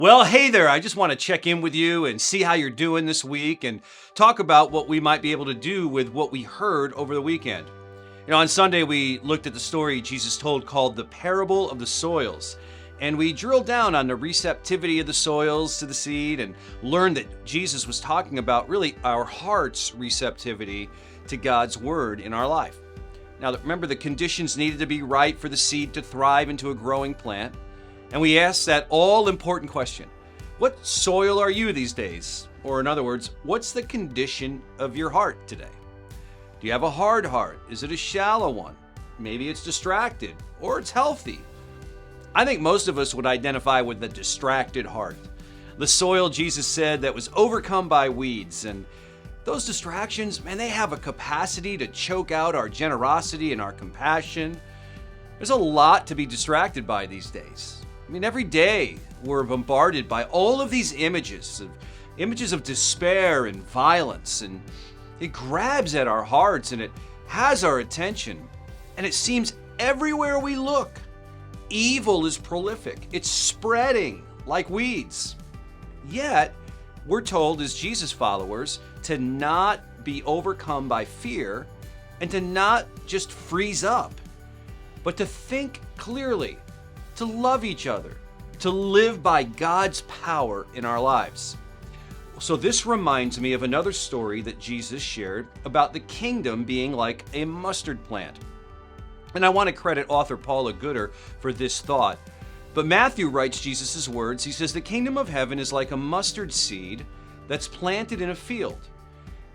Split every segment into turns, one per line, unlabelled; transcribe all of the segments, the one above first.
Well, hey there. I just want to check in with you and see how you're doing this week and talk about what we might be able to do with what we heard over the weekend. On Sunday, we looked at the story Jesus told called the Parable of the Soils. And we drilled down on the receptivity of the soils to the seed and learned that Jesus was talking about really our heart's receptivity to God's word in our life. Now, remember, the conditions needed to be right for the seed to thrive into a growing plant. And we asked that all-important question: what soil are you these days? Or in other words, what's the condition of your heart today? Do you have a hard heart? Is it a shallow one? Maybe it's distracted, or it's healthy. I think most of us would identify with the distracted heart. The soil, Jesus said, that was overcome by weeds. And those distractions, man, they have a capacity to choke out our generosity and our compassion. There's a lot to be distracted by these days. Every day we're bombarded by all of these images of despair and violence, and it grabs at our hearts and it has our attention, and it seems everywhere we look, evil is prolific. It's spreading like weeds. Yet, we're told as Jesus followers to not be overcome by fear and to not just freeze up, but to think clearly, to love each other, to live by God's power in our lives. So this reminds me of another story that Jesus shared about the kingdom being like a mustard plant. And I want to credit author Paula Gooder for this thought. But Matthew writes Jesus' words. He says, "The kingdom of heaven is like a mustard seed that's planted in a field.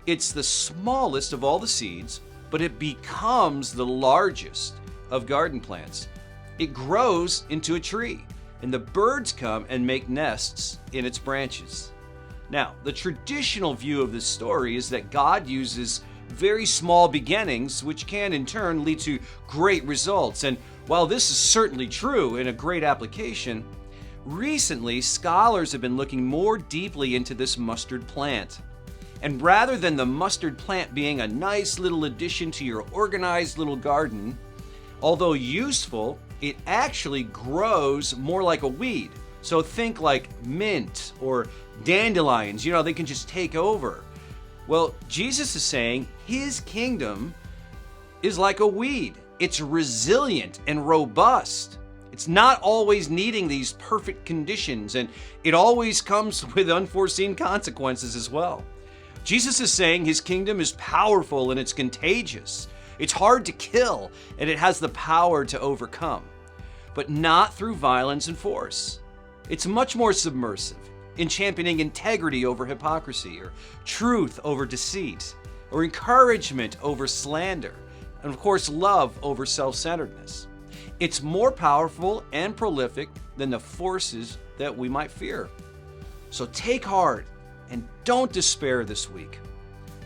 It's the smallest of all the seeds, but it becomes the largest of garden plants. It grows into a tree, and the birds come and make nests in its branches." Now, the traditional view of this story is that God uses very small beginnings, which can in turn lead to great results. And while this is certainly true and a great application, recently scholars have been looking more deeply into this mustard plant. And rather than the mustard plant being a nice little addition to your organized little garden, although useful, it actually grows more like a weed. So think like mint or dandelions, they can just take over. Well, Jesus is saying his kingdom is like a weed. It's resilient and robust. It's not always needing these perfect conditions, and it always comes with unforeseen consequences as well. Jesus is saying his kingdom is powerful and it's contagious. It's hard to kill, and it has the power to overcome, but not through violence and force. It's much more submersive, in championing integrity over hypocrisy, or truth over deceit, or encouragement over slander, and of course, love over self-centeredness. It's more powerful and prolific than the forces that we might fear. So take heart and don't despair this week.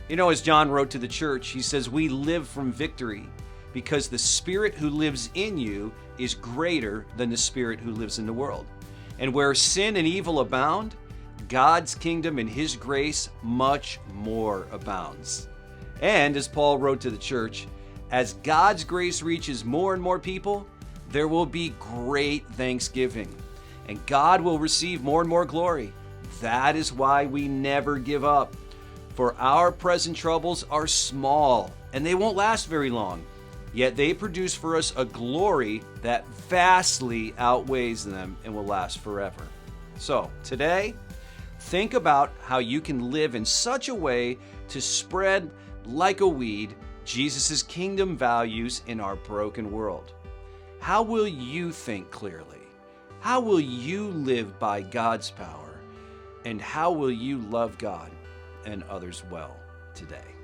As John wrote to the church, he says, "We live from victory because the Spirit who lives in you is greater than the spirit who lives in the world. And where sin and evil abound, God's kingdom and his grace much more abounds." And as Paul wrote to the church, as God's grace reaches more and more people, there will be great thanksgiving, and God will receive more and more glory. That is why we never give up. For our present troubles are small, and they won't last very long. Yet they produce for us a glory that vastly outweighs them and will last forever. So today, think about how you can live in such a way to spread like a weed Jesus' kingdom values in our broken world. How will you think clearly? How will you live by God's power? And how will you love God and others well today?